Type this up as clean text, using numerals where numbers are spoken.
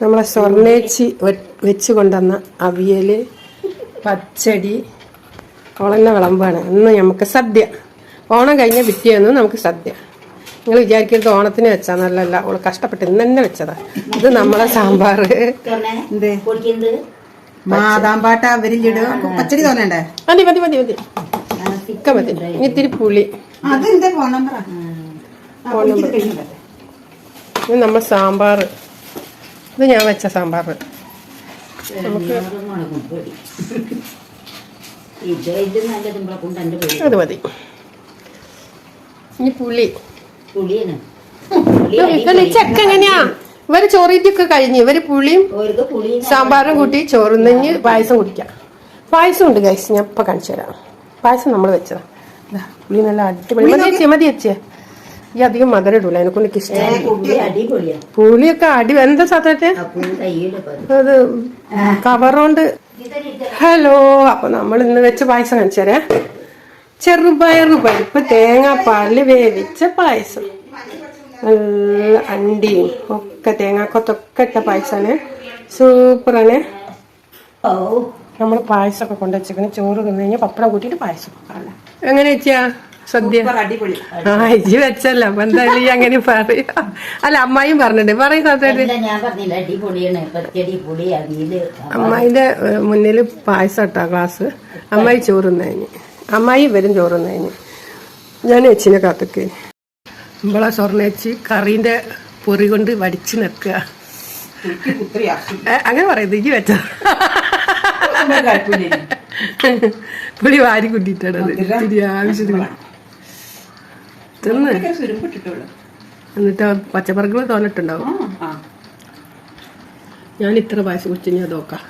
നമ്മളെ സ്വർണ്ണേച്ചി വെച്ച് കൊണ്ടുവന്ന അവിയൽ, പച്ചടി, ഓളന്നെ വിളമ്പാണ്. ഇന്ന് നമുക്ക് സദ്യ. ഓണം കഴിഞ്ഞ പിറ്റേന്ന് നമുക്ക് സദ്യ. നിങ്ങൾ വിചാരിക്കരുത് ഓണത്തിന് വെച്ചാ നല്ലല്ല, ഓള് കഷ്ടപ്പെട്ട് ഇന്ന് തന്നെ വെച്ചതാ. ഇത് നമ്മളെ സാമ്പാർ, മാതാമ്പാട്ട പച്ചടി തോന്നണ്ടേ? മതി മതി മതി മതി ഒക്കെ മതി. ഇനി ഇത്തിരി പുളി. ഇത് നമ്മൾ സാമ്പാർ. ഇത് ഞാൻ വെച്ച സാമ്പാർ. അത് മതി. ഇനി പുളി. ചെക്ക എങ്ങനെയാ ഇവര് ചോറിറ്റൊക്കെ കഴിഞ്ഞ് ഇവര് പുളിയും സാമ്പാറും കൂട്ടി ചോറുന്നെഞ്ഞ് പായസം കുടിക്കാം. പായസം ഉണ്ട് ഗൈസ്, ഞാൻ ഇപ്പൊ കാണിച്ചു തരാം. പായസം നമ്മൾ വെച്ചതാ. പുളി നല്ല അടിപൊളി. മതി വെച്ചേ. ഈ അധികം മധുരം ഇടൂല, എനക്കൊണ്ട് ഇഷ്ടം. പുളിയൊക്കെ എന്താ സാധനത്തെ അത് കവറോണ്ട്. ഹലോ, അപ്പൊ നമ്മൾ ഇന്ന് വെച്ച പായസം കാണിച്ചു തരാം. ചെറുപയറു പരിപ്പ് തേങ്ങാപ്പാലില് വേവിച്ച പായസം. നല്ല അണ്ടിയും ഒക്കെ തേങ്ങാക്കൊത്തൊക്കെ ഇട്ട പായസാണ്. സൂപ്പറാണ്. നമ്മൾ പായസമൊക്കെ കൊണ്ടുവച്ചേക്കണേ. ചോറ് തിന്നു കഴിഞ്ഞാൽ പപ്പടം കൂട്ടിയിട്ട് പായസം. എങ്ങനെ വെച്ചാ സദ്യ? ആ ഇജി വെച്ചല്ല, അപ്പൊ എന്തായാലും ഈ അങ്ങനെ പറയാ. അല്ല അമ്മായിയും പറഞ്ഞിട്ടുണ്ട്. പറയും സാധാരണ. അമ്മായിന്റെ മുന്നിൽ പായസം ഇട്ടാ ഗ്ലാസ്. അമ്മായി ചോറുന്നതിന്, അമ്മായി വരും ചോറുന്നതിന്. ഞാൻ വെച്ചിനെ കാത്തൊക്കെ. നമ്മളെ സ്വർണ്ണേച്ചി കറീന്റെ പൊറി കൊണ്ട് വടിച്ചു നിൽക്കുക. അങ്ങനെ പറയുന്നത് ഇജി വെച്ച പുളി വാരി കൂട്ടിയിട്ടാണത്. ആവശ്യത്തിന് തിന്ന്. എന്നിട്ട് പച്ചപ്പറകൾ തോന്നിട്ടുണ്ടാവും. ഞാൻ ഇത്ര പായസം കുടിച്ചു ഞാൻ നോക്കാം.